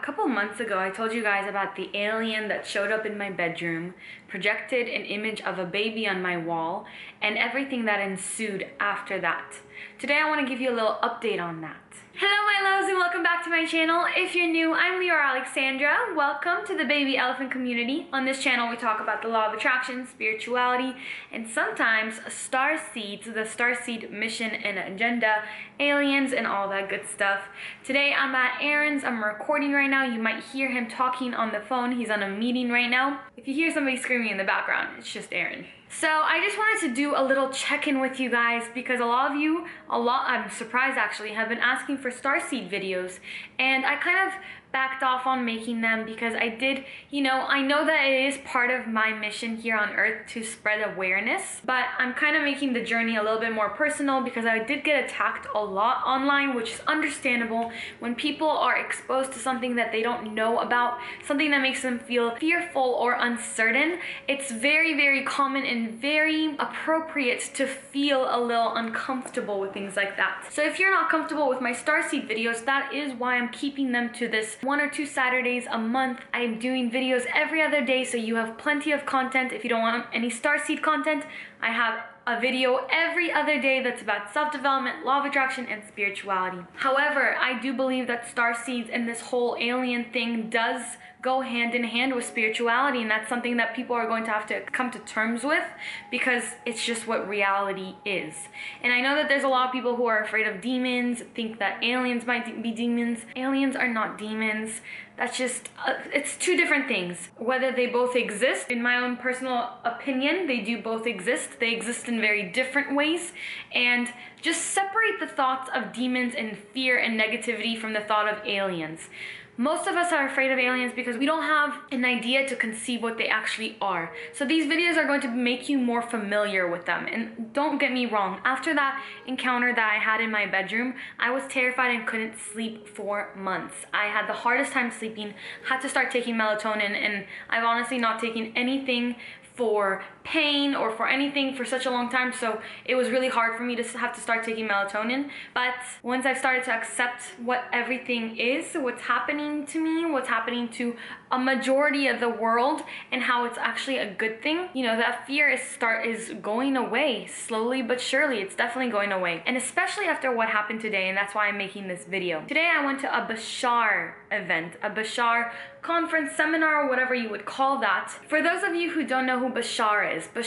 couple months ago, I told you guys about the alien that showed up in my bedroom, projected an image of a baby on my wall, and everything that ensued after that. Today, I want to give you a little update on that. Hello, my loves, and welcome back to my channel. If you're new, I'm Leora Alexandra. Welcome to the baby elephant community. On this channel, we talk about the law of attraction, spirituality, and sometimes starseeds, the starseed mission and agenda, aliens, and all that good stuff. Today, I'm at Aaron's. I'm recording right now. You might hear him talking on the phone. He's on a meeting right now. If you hear somebody screaming in the background, it's just Aaron. So I just wanted to do a little check-in with you guys because a lot of you, I'm surprised actually, have been asking for starseed videos, and I kind of backed off on making them because I did, I know that it is part of my mission here on Earth to spread awareness, but I'm kind of making the journey a little bit more personal because I did get attacked a lot online, which is understandable. When people are exposed to something that they don't know about, something that makes them feel fearful or uncertain, it's very, very common and very appropriate to feel a little uncomfortable with things like that. So if you're not comfortable with my starseed videos, that is why I'm keeping them to this 1 or 2 Saturdays a month. I'm doing videos every other day, so you have plenty of content. If you don't want any starseed content, I have a video every other day that's about self-development, law of attraction, and spirituality. However, I do believe that starseeds and this whole alien thing does go hand in hand with spirituality, and that's something that people are going to have to come to terms with because it's just what reality is. And I know that there's a lot of people who are afraid of demons, think that aliens might be demons. Aliens are not demons. That's just, it's two different things. Whether they both exist, in my own personal opinion, they do both exist. They exist in very different ways. And just separate the thoughts of demons and fear and negativity from the thought of aliens. Most of us are afraid of aliens because we don't have an idea to conceive what they actually are. So these videos are going to make you more familiar with them. And don't get me wrong, after that encounter that I had in my bedroom, I was terrified and couldn't sleep for months. I had the hardest time sleeping, had to start taking melatonin, and I've honestly not taken anything for pain or for anything for such a long time, so it was really hard for me to have to start taking melatonin. But once I've started to accept what everything is, what's happening to me, what's happening to a majority of the world, and how it's actually a good thing, that fear is going away slowly but surely. It's definitely going away, and especially after what happened today, and that's why I'm making this video. Today I went to a Bashar event, a Bashar conference, seminar, or whatever you would call that. For those of you who don't know who Bashar is a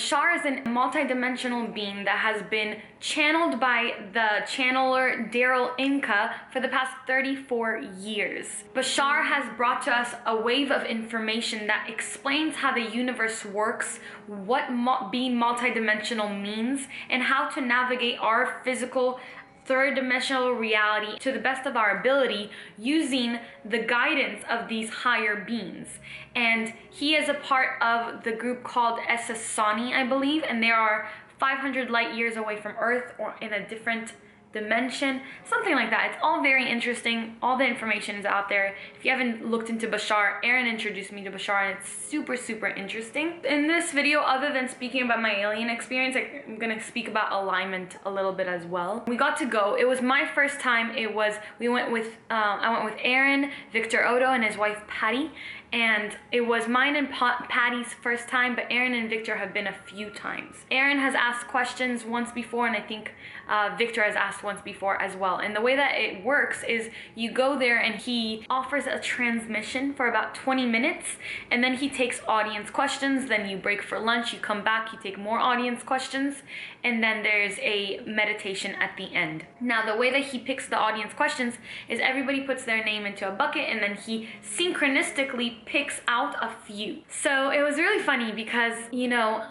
multidimensional being that has been channeled by the channeler Daryl Inca for the past 34 years. Bashar has brought to us a wave of information that explains how the universe works, what being multidimensional means, and how to navigate our physical third-dimensional reality to the best of our ability using the guidance of these higher beings. And he is a part of the group called Sani, I believe, and they are 500 light years away from Earth or in a different dimension, something like that. It's all very interesting. All the information is out there. If you haven't looked into Bashar, Aaron introduced me to Bashar, and it's super, super interesting. In this video, other than speaking about my alien experience, I'm gonna speak about alignment a little bit as well. We got to go. It was my first time. I went with Aaron, Victor Odo, and his wife Patty. And it was mine and Patty's first time, but Aaron and Victor have been a few times. Aaron has asked questions once before, and I think Victor has asked once before as well. And the way that it works is you go there and he offers a transmission for about 20 minutes, and then he takes audience questions, then you break for lunch, you come back, you take more audience questions, and then there's a meditation at the end. Now, the way that he picks the audience questions is everybody puts their name into a bucket, and then he synchronistically picks out a few. So it was really funny because,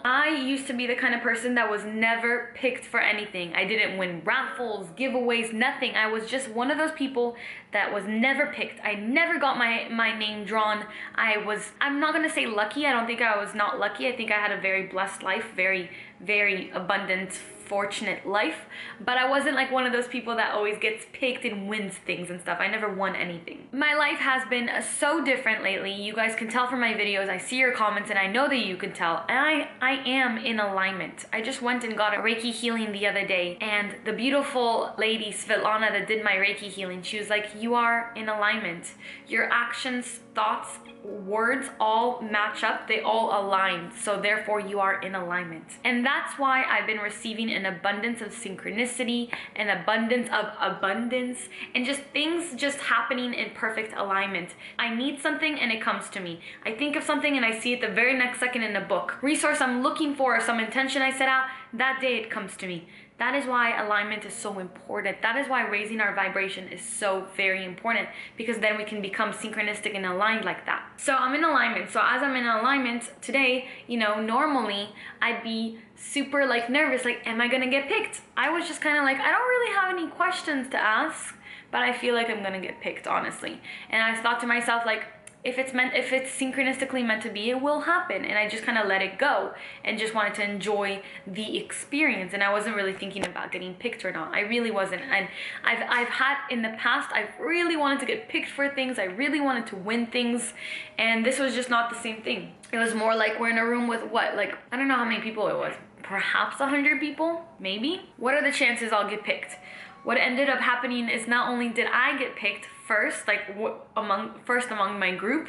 I used to be the kind of person that was never picked for anything. I didn't win raffles, giveaways, nothing. I was just one of those people that was never picked. I never got my name drawn. I'm not gonna say lucky. I don't think I was not lucky. I think I had a very blessed life, very, very abundant, fortunate life, but I wasn't like one of those people that always gets picked and wins things and stuff. I never won anything. My life has been so different lately. You guys can tell from my videos. I see your comments and I know that you can tell. And I am in alignment. I just went and got a Reiki healing the other day, and the beautiful lady Svetlana that did my Reiki healing, she was like, you are in alignment. Your actions, thoughts, words all match up, they all align, so therefore you are in alignment. And that's why I've been receiving an abundance of synchronicity, an abundance of abundance, and just things just happening in perfect alignment. I need something and it comes to me. I think of something and I see it the very next second in a book. Resource I'm looking for, or some intention I set out, that day it comes to me. That is why alignment is so important. That is why raising our vibration is so very important, because then we can become synchronistic and aligned like that. So I'm in alignment. So as I'm in alignment today, you know, normally I'd be super like nervous, like, am I gonna get picked? I was just kind of like, I don't really have any questions to ask, but I feel like I'm gonna get picked, honestly. And I thought to myself, like, if it's synchronistically meant to be, it will happen. And I just kind of let it go and just wanted to enjoy the experience. And I wasn't really thinking about getting picked or not. I really wasn't. And I've had in the past, I've really wanted to get picked for things. I really wanted to win things. And this was just not the same thing. It was more like we're in a room with what? Like, I don't know how many people it was. Perhaps 100 people, maybe? What are the chances I'll get picked? What ended up happening is not only did I get picked first, like among my group,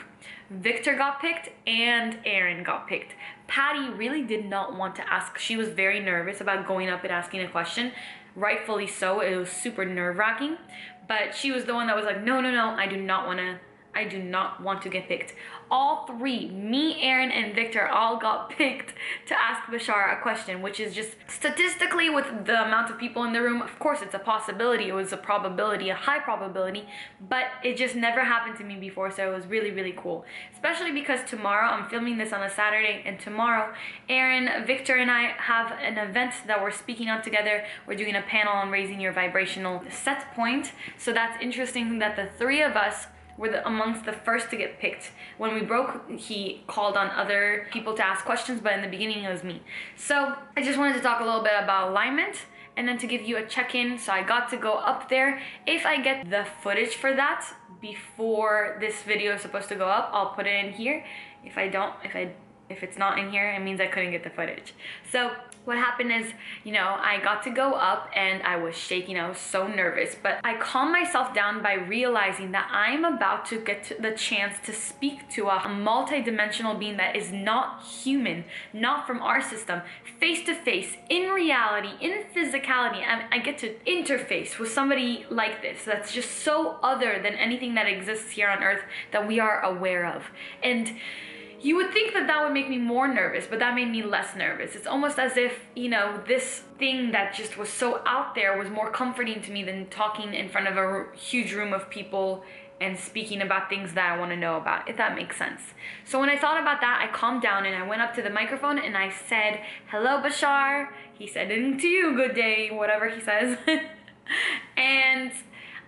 Victor got picked and Aaron got picked. Patty really did not want to ask. She was very nervous about going up and asking a question. Rightfully so. It was super nerve-wracking. But she was the one that was like, no, I do not want to get picked. All three, me, Aaron, and Victor, all got picked to ask Bashar a question, which is just statistically, with the amount of people in the room, of course it's a possibility, it was a probability, a high probability, but it just never happened to me before, so it was really, really cool. Especially because tomorrow, I'm filming this on a Saturday, and tomorrow, Aaron, Victor, and I have an event that we're speaking on together. We're doing a panel on raising your vibrational set point, so that's interesting that the three of us were amongst the first to get picked. When we broke, he called on other people to ask questions, but in the beginning it was me. So I just wanted to talk a little bit about alignment and then to give you a check-in. So I got to go up there. If I get the footage for that before this video is supposed to go up, I'll put it in here. If I don't, if it's not in here, it means I couldn't get the footage. So what happened is, you know, I got to go up and I was shaking. I was so nervous, but I calmed myself down by realizing that I'm about to get the chance to speak to a multi-dimensional being that is not human, not from our system, face to face, in reality, in physicality. I get to interface with somebody like this that's just so other than anything that exists here on Earth that we are aware of. And you would think that that would make me more nervous, but that made me less nervous. It's almost as if, you know, this thing that just was so out there was more comforting to me than talking in front of a huge room of people and speaking about things that I want to know about, if that makes sense. So when I thought about that, I calmed down and I went up to the microphone and I said, "Hello, Bashar." He said, "And to you, good day," whatever he says. And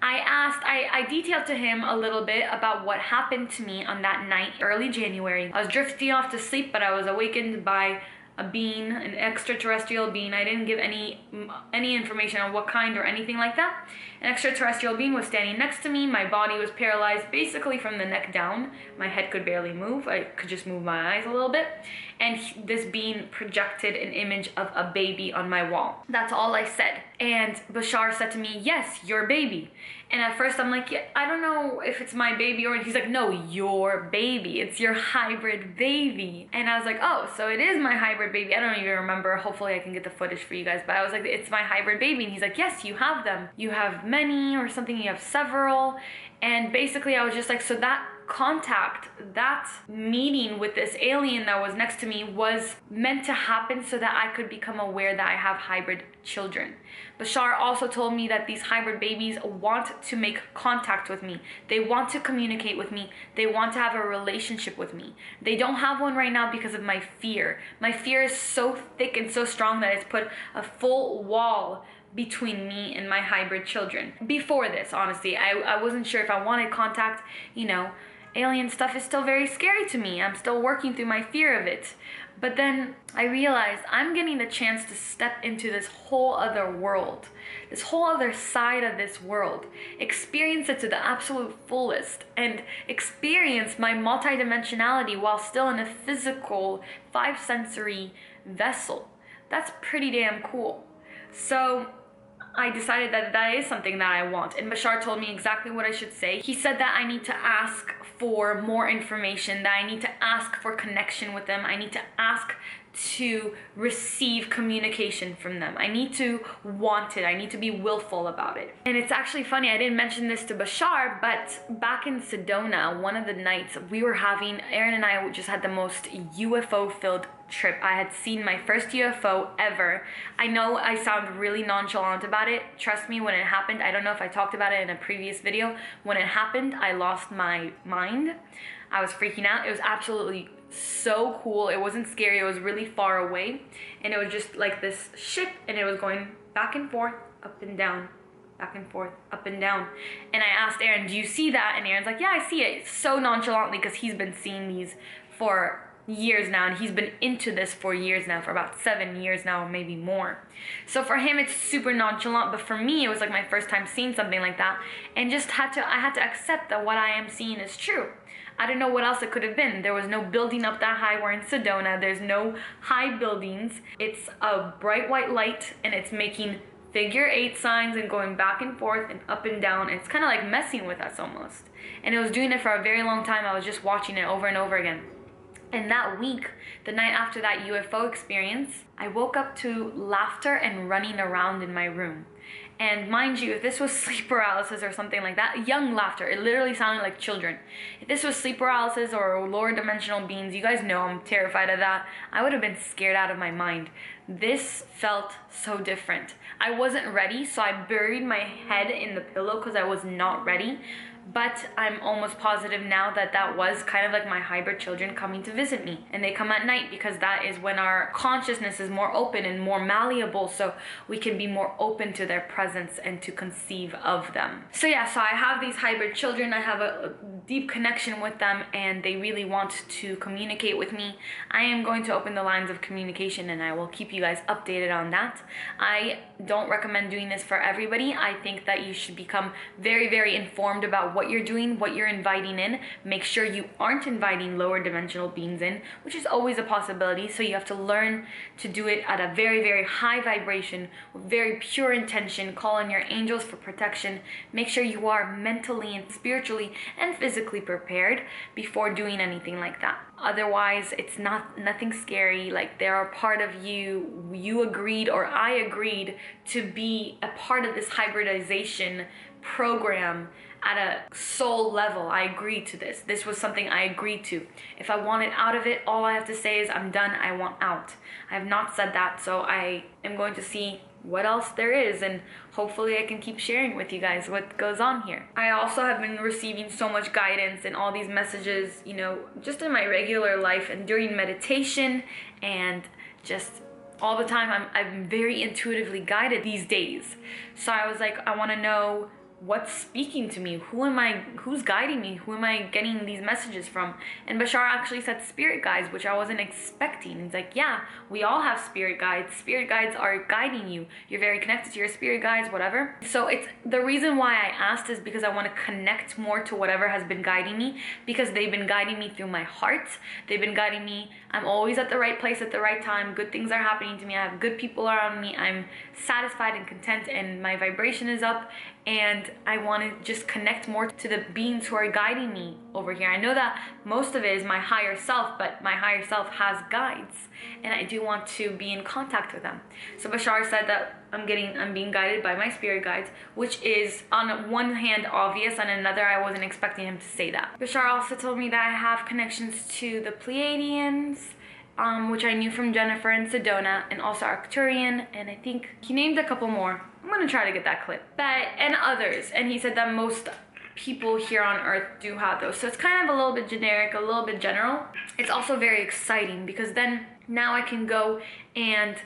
I detailed to him a little bit about what happened to me on that night, early January. I was drifting off to sleep, but I was awakened by a being, an extraterrestrial being. I didn't give any information on what kind or anything like that. An extraterrestrial being was standing next to me. My body was paralyzed basically from the neck down. My head could barely move. I could just move my eyes a little bit. And this being projected an image of a baby on my wall. That's all I said. And Bashar said to me, "Yes, your baby." And at first I'm like, yeah, I don't know if it's my baby or, he's like, "No, your baby. It's your hybrid baby." And I was like, oh, so it is my hybrid baby. I don't even remember. Hopefully I can get the footage for you guys. But I was like, it's my hybrid baby. And he's like, "Yes, you have them. You have many," or something. "You have several." And basically I was just like, so that contact, that meeting with this alien that was next to me was meant to happen so that I could become aware that I have hybrid children. Bashar also told me that these hybrid babies want to make contact with me. They want to communicate with me. They want to have a relationship with me. They don't have one right now because of my fear. My fear is so thick and so strong that it's put a full wall between me and my hybrid children. Before this, honestly, I wasn't sure if I wanted contact, you know, alien stuff is still very scary to me. I'm still working through my fear of it. But then I realized I'm getting the chance to step into this whole other world, this whole other side of this world, experience it to the absolute fullest, and experience my multidimensionality while still in a physical, five-sensory vessel. That's pretty damn cool. So I decided that that is something that I want, and Bashar told me exactly what I should say. He said that I need to ask for more information, that I need to ask for connection with them, I need to ask to receive communication from them. I need to want it. I need to be willful about it. And it's actually funny, I didn't mention this to Bashar, but back in Sedona, one of the nights we were having, Aaron and I just had the most UFO-filled trip. I had seen my first UFO ever. I know I sound really nonchalant about it. Trust me, when it happened, I don't know if I talked about it in a previous video. When it happened, I lost my mind. I was freaking out. It was absolutely so cool. It wasn't scary. It was really far away, and it was just like this ship, and it was going back and forth, up and down, back and forth, up and down. And I asked Aaron, do you see that? And Aaron's like, yeah, I see it. So nonchalantly, because he's been seeing these for years now, and he's been into this for years now, for about 7 years now, maybe more. So for him it's super nonchalant, but for me it was like my first time seeing something like that, and just I had to accept that what I am seeing is true. I don't know what else it could have been. There was no building up that high. We're in Sedona. There's no high buildings. It's a bright white light, and it's making figure 8 signs and going back and forth and up and down. It's kind of like messing with us almost. And it was doing it for a very long time. I was just watching it over and over again. And that week, the night after that UFO experience, I woke up to laughter and running around in my room. And mind you, if this was sleep paralysis or something like that, young laughter, it literally sounded like children. If this was sleep paralysis or lower dimensional beings, you guys know I'm terrified of that. I would have been scared out of my mind. This felt so different. I wasn't ready, so I buried my head in the pillow because I was not ready. But I'm almost positive now that that was kind of like my hybrid children coming to visit me. And they come at night because that is when our consciousness is more open and more malleable, so we can be more open to their presence and to conceive of them. So yeah, so I have these hybrid children. I have a deep connection with them, and they really want to communicate with me. I am going to open the lines of communication, and I will keep you guys updated on that. I don't recommend doing this for everybody. I think that you should become very, very informed about what you're doing, what you're inviting in. Make sure you aren't inviting lower dimensional beings in, which is always a possibility. So you have to learn to do it at a very, very high vibration, with very pure intention. Call on your angels for protection. Make sure you are mentally and spiritually and physically prepared before doing anything like that. Otherwise, it's nothing scary. Like, they're a part of you. You agreed, or I agreed, to be a part of this hybridization program at a soul level. I agreed to this. This was something I agreed to. If I wanted out of it, all I have to say is I'm done. I want out. I have not said that, so I am going to see what else there is, and hopefully I can keep sharing with you guys what goes on here. I also have been receiving so much guidance and all these messages, you know, just in my regular life and during meditation, and just all the time I'm very intuitively guided these days. So I was like, I want to know what's speaking to me, who's guiding me, who am I getting these messages from? And Bashar actually said spirit guides, which I wasn't expecting. He's like, yeah, we all have spirit guides. Spirit guides are guiding you. You're very connected to your spirit guides, whatever. So it's the reason why I asked is because I want to connect more to whatever has been guiding me, because they've been guiding me through my heart. They've been guiding me. I'm always at the right place at the right time. Good things are happening to me. I have good people around me. I'm satisfied and content, and my vibration is up, and I want to just connect more to the beings who are guiding me over here. I know that most of it is my higher self, but my higher self has guides, and I do want to be in contact with them. So Bashar said that I'm being guided by my spirit guides, which is on one hand obvious, on another I wasn't expecting him to say that. Bashar also told me that I have connections to the Pleiadians, which I knew from Jennifer in Sedona, and also Arcturian, and I think he named a couple more. I'm gonna try to get that clip. And others, and he said that most people here on Earth do have those. So it's kind of a little bit generic, a little bit general. It's also very exciting, because then now I can go and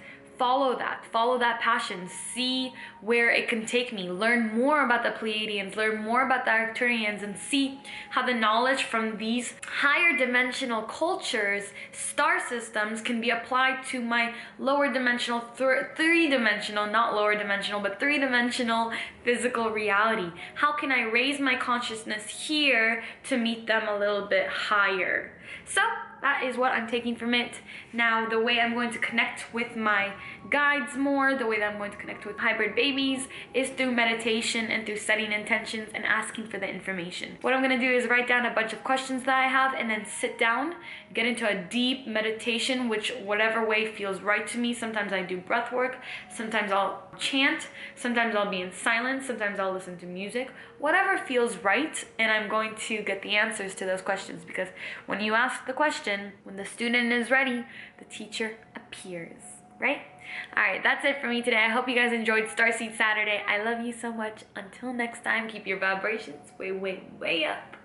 follow that passion, see where it can take me, learn more about the Pleiadians, learn more about the Arcturians, and see how the knowledge from these higher dimensional cultures, star systems, can be applied to my lower dimensional, three-dimensional, not lower dimensional, but three-dimensional physical reality. How can I raise my consciousness here to meet them a little bit higher? So that is what I'm taking from it. Now, the way I'm going to connect with my guides more, the way that I'm going to connect with hybrid babies, is through meditation and through setting intentions and asking for the information. What I'm going to do is write down a bunch of questions that I have and then sit down, get into a deep meditation, which whatever way feels right to me. Sometimes I do breath work, sometimes I'll chant, sometimes I'll be in silence, sometimes I'll listen to music, whatever feels right, and I'm going to get the answers to those questions, because when you ask the question, when the student is ready, the teacher appears, right? All right, that's it for me today. I hope you guys enjoyed Starseed Saturday. I love you so much. Until next time, keep your vibrations way, way, way up.